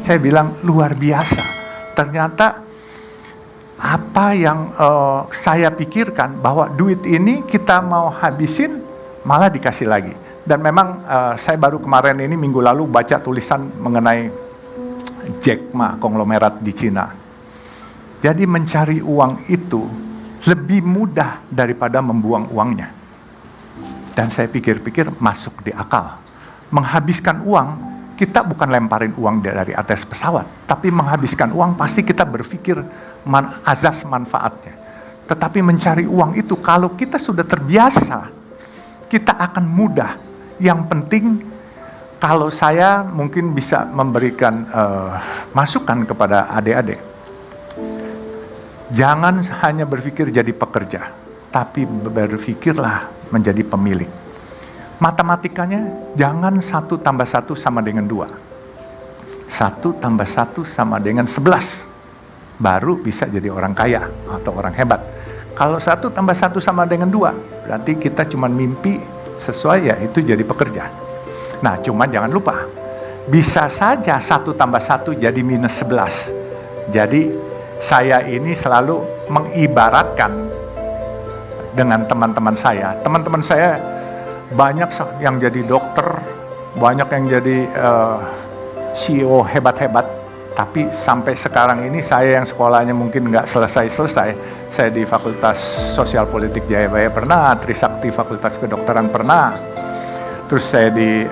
Saya bilang luar biasa. Ternyata apa yang saya pikirkan bahwa duit ini kita mau habisin malah dikasih lagi. Dan memang saya baru kemarin ini minggu lalu baca tulisan mengenai Jack Ma konglomerat di Cina. Jadi mencari uang itu lebih mudah daripada membuang uangnya. Dan saya pikir-pikir masuk di akal. Menghabiskan uang, kita bukan lemparin uang dari atas pesawat, tapi menghabiskan uang pasti kita berpikir azas manfaatnya. Tetapi mencari uang itu kalau kita sudah terbiasa, kita akan mudah. Yang penting kalau saya mungkin bisa memberikan masukan kepada adik-adik. Jangan hanya berpikir jadi pekerja, tapi berpikirlah menjadi pemilik. Matematikanya jangan 1 tambah 1 sama dengan 2. 1 tambah 1 sama dengan 11. Baru bisa jadi orang kaya atau orang hebat. Kalau 1 tambah 1 sama dengan 2, berarti kita cuma mimpi sesuai ya itu jadi pekerja. Nah cuman jangan lupa, bisa saja 1 tambah 1 jadi minus 11. Jadi saya ini selalu mengibaratkan dengan teman-teman saya. Teman-teman saya banyak yang jadi dokter, banyak yang jadi CEO hebat-hebat, tapi sampai sekarang ini saya yang sekolahnya mungkin nggak selesai-selesai. Saya di Fakultas Sosial Politik Jayabaya pernah, Trisakti Fakultas Kedokteran pernah, terus saya di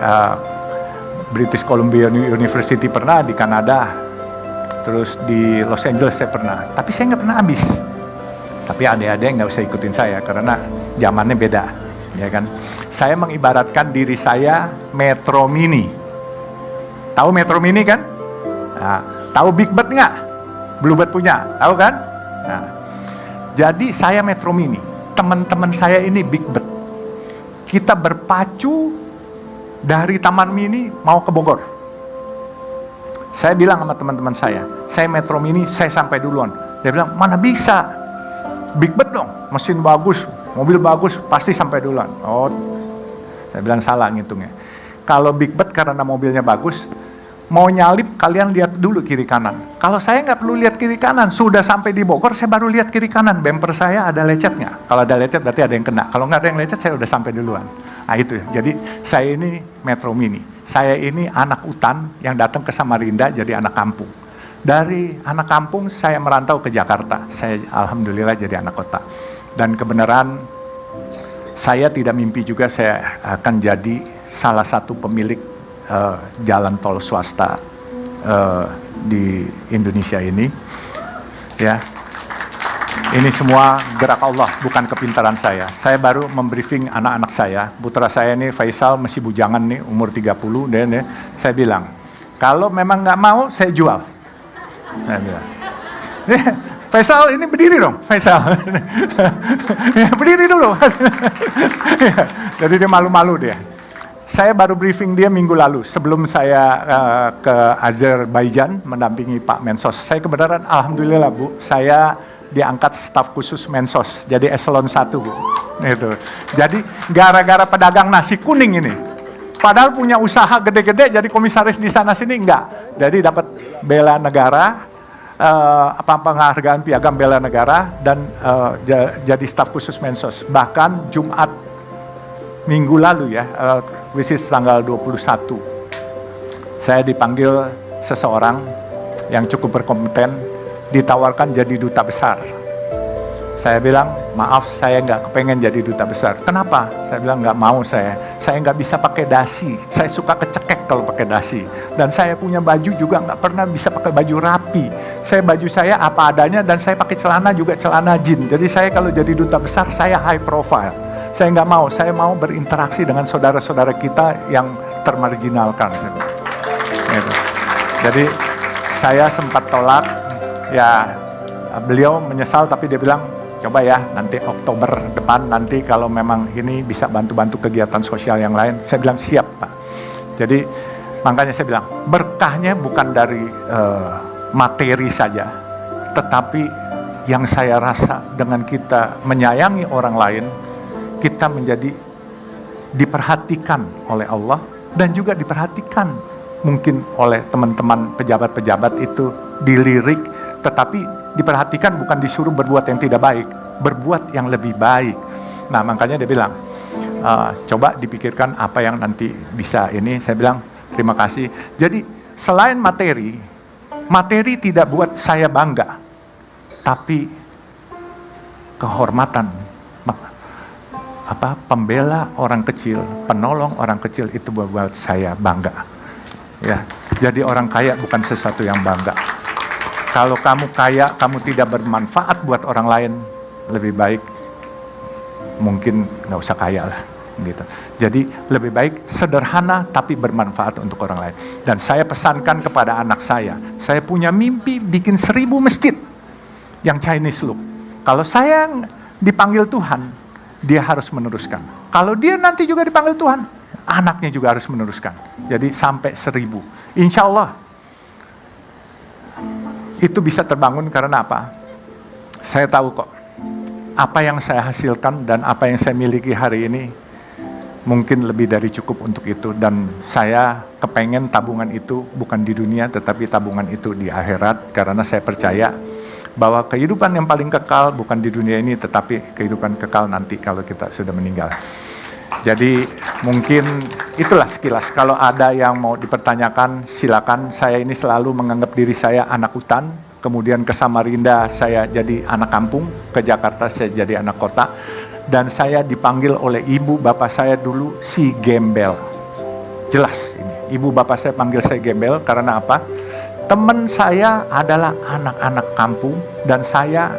British Columbia University pernah, di Kanada, terus di Los Angeles saya pernah, tapi saya nggak pernah habis. Tapi adik-adik nggak usah ikutin saya karena zamannya beda. Ya kan, saya mengibaratkan diri saya Metro Mini. Tahu Metro Mini kan? Nah, tahu Big Bird nggak? Bluebird punya, tahu kan? Nah, jadi saya Metro Mini, teman-teman saya ini Big Bird. Kita berpacu dari Taman Mini mau ke Bogor. Saya bilang sama teman-teman saya Metro Mini, saya sampai duluan. Dia bilang, mana bisa? Big Bird dong, mesin bagus, mobil bagus, pasti sampai duluan. Oh, saya bilang salah ngitungnya. Kalau Big Bird karena mobilnya bagus, mau nyalip kalian lihat dulu kiri kanan. Kalau saya nggak perlu lihat kiri kanan, sudah sampai di Bogor, saya baru lihat kiri kanan. Bumper saya ada lecetnya. Kalau ada lecet berarti ada yang kena. Kalau nggak ada yang lecet, saya udah sampai duluan. Nah itu, jadi saya ini Metro Mini. Saya ini anak hutan yang datang ke Samarinda jadi anak kampung. Dari anak kampung saya merantau ke Jakarta. Saya alhamdulillah jadi anak kota. Dan kebenaran saya tidak mimpi juga saya akan jadi salah satu pemilik jalan tol swasta di Indonesia ini. Ya, ini semua gerak Allah, bukan kepintaran saya. Saya baru membriefing anak-anak saya. Putra saya ini Faisal masih bujangan nih, umur 30. Dan saya bilang, kalau memang nggak mau, saya jual. Saya bilang, Faisal ini berdiri dong, Faisal. Berdiri dulu. Jadi dia malu-malu dia. Saya baru briefing dia minggu lalu, sebelum saya ke Azerbaijan mendampingi Pak Mensos. Saya kebenaran, alhamdulillah Bu, saya diangkat staf khusus Mensos, jadi eselon 1 Bu. Itu. Jadi gara-gara pedagang nasi kuning ini, padahal punya usaha gede-gede, jadi komisaris di sana-sini enggak. Jadi dapat bela negara, penghargaan piagam bela negara, dan jadi staf khusus Mensos. Bahkan Jumat minggu lalu ya, which is tanggal 21, saya dipanggil seseorang yang cukup berkompeten, ditawarkan jadi duta besar. Saya bilang, maaf saya nggak kepengen jadi duta besar. Kenapa? Saya bilang nggak mau saya nggak bisa pakai dasi. Saya suka kecekek kalau pakai dasi. Dan saya punya baju juga nggak pernah bisa pakai baju rapi. Baju saya apa adanya, dan saya pakai celana juga celana jean. Jadi saya kalau jadi duta besar, saya high profile. Saya nggak mau, saya mau berinteraksi dengan saudara-saudara kita yang termarginalkan. Gitu. Jadi saya sempat tolak, ya beliau menyesal, tapi dia bilang, coba ya nanti Oktober depan, nanti kalau memang ini bisa bantu-bantu kegiatan sosial yang lain. Saya bilang siap Pak. Jadi makanya saya bilang, berkahnya bukan dari materi saja, tetapi yang saya rasa dengan kita menyayangi orang lain, kita menjadi diperhatikan oleh Allah dan juga diperhatikan mungkin oleh teman-teman pejabat-pejabat itu dilirik, tetapi diperhatikan bukan disuruh berbuat yang tidak baik, berbuat yang lebih baik. Nah, makanya dia bilang, coba dipikirkan apa yang nanti bisa ini. Saya bilang, terima kasih. Jadi, selain materi tidak buat saya bangga, tapi kehormatan, pembela orang kecil, penolong orang kecil itu buat saya bangga. Ya, jadi orang kaya bukan sesuatu yang bangga. Kalau kamu kaya, kamu tidak bermanfaat buat orang lain, lebih baik mungkin nggak usah kaya lah, gitu. Jadi lebih baik sederhana tapi bermanfaat untuk orang lain. Dan saya pesankan kepada anak saya punya mimpi bikin 1000 masjid yang Chinese look. Kalau saya dipanggil Tuhan, dia harus meneruskan. Kalau dia nanti juga dipanggil Tuhan, anaknya juga harus meneruskan. Jadi sampai 1000. Insya Allah itu bisa terbangun karena apa? Saya tahu kok, apa yang saya hasilkan dan apa yang saya miliki hari ini mungkin lebih dari cukup untuk itu. Dan saya kepengen tabungan itu bukan di dunia, tetapi tabungan itu di akhirat. Karena saya percaya bahwa kehidupan yang paling kekal bukan di dunia ini, tetapi kehidupan kekal nanti kalau kita sudah meninggal. Jadi mungkin itulah sekilas. Kalau ada yang mau dipertanyakan, silakan. Saya ini selalu menganggap diri saya anak hutan, kemudian ke Samarinda saya jadi anak kampung, ke Jakarta saya jadi anak kota, dan saya dipanggil oleh ibu bapak saya dulu si gembel. Jelas ini, ibu bapak saya panggil saya gembel karena apa? Teman saya adalah anak-anak kampung dan saya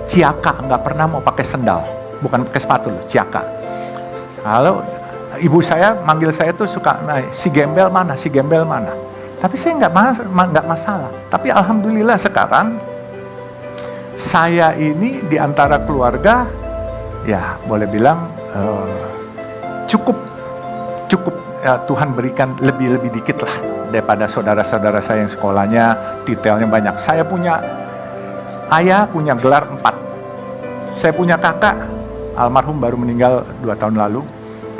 ciaka, nggak pernah mau pakai sendal, bukan pakai sepatu loh, ciaka. Kalau ibu saya manggil saya tuh suka, nah, si gembel mana, si gembel mana. Tapi saya nggak masalah. Tapi alhamdulillah sekarang saya ini di antara keluarga, ya boleh bilang cukup Tuhan berikan lebih dikit lah daripada saudara-saudara saya yang sekolahnya detailnya banyak. Saya punya ayah punya gelar 4. Saya punya kakak, almarhum baru meninggal 2 tahun lalu,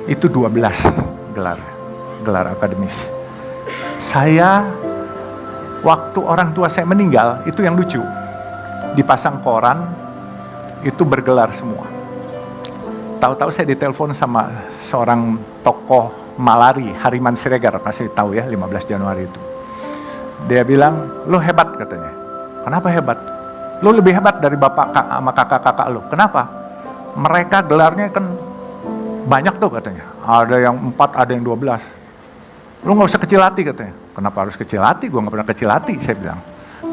itu 12 gelar akademis. Saya, waktu orang tua saya meninggal, itu yang lucu, dipasang koran, itu bergelar semua. Tahu-tahu saya ditelepon sama seorang tokoh Malari, Hariman Siregar, pasti tahu ya, 15 Januari itu. Dia bilang, lo hebat katanya. Kenapa hebat? Lo lebih hebat dari bapak sama kakak-kakak lo. Kenapa? Mereka gelarnya kan banyak tuh katanya. Ada yang 4, ada yang 12. Lo gak usah kecil hati katanya. Kenapa harus kecil hati? Gue gak pernah kecil hati, saya bilang.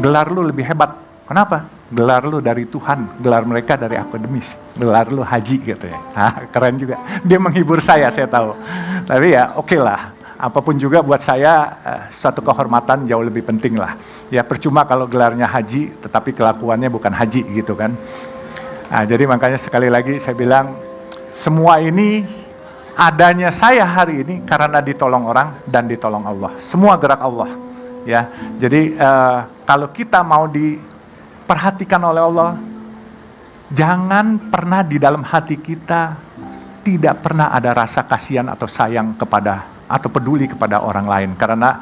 Gelar lo lebih hebat. Kenapa? Gelar lu dari Tuhan, gelar mereka dari akademis, gelar lu haji katanya. Keren juga. Dia menghibur saya tahu. Tapi ya oke lah, apapun juga buat saya suatu kehormatan jauh lebih penting lah. Ya percuma kalau gelarnya haji, tetapi kelakuannya bukan haji gitu kan. Nah, jadi makanya sekali lagi saya bilang, semua ini adanya saya hari ini karena ditolong orang dan ditolong Allah. Semua gerak Allah. Ya, jadi kalau kita mau diperhatikan oleh Allah, jangan pernah di dalam hati kita tidak pernah ada rasa kasihan atau sayang kepada atau peduli kepada orang lain, karena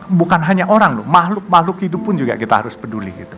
bukan hanya orang loh, makhluk hidup pun juga kita harus peduli gitu.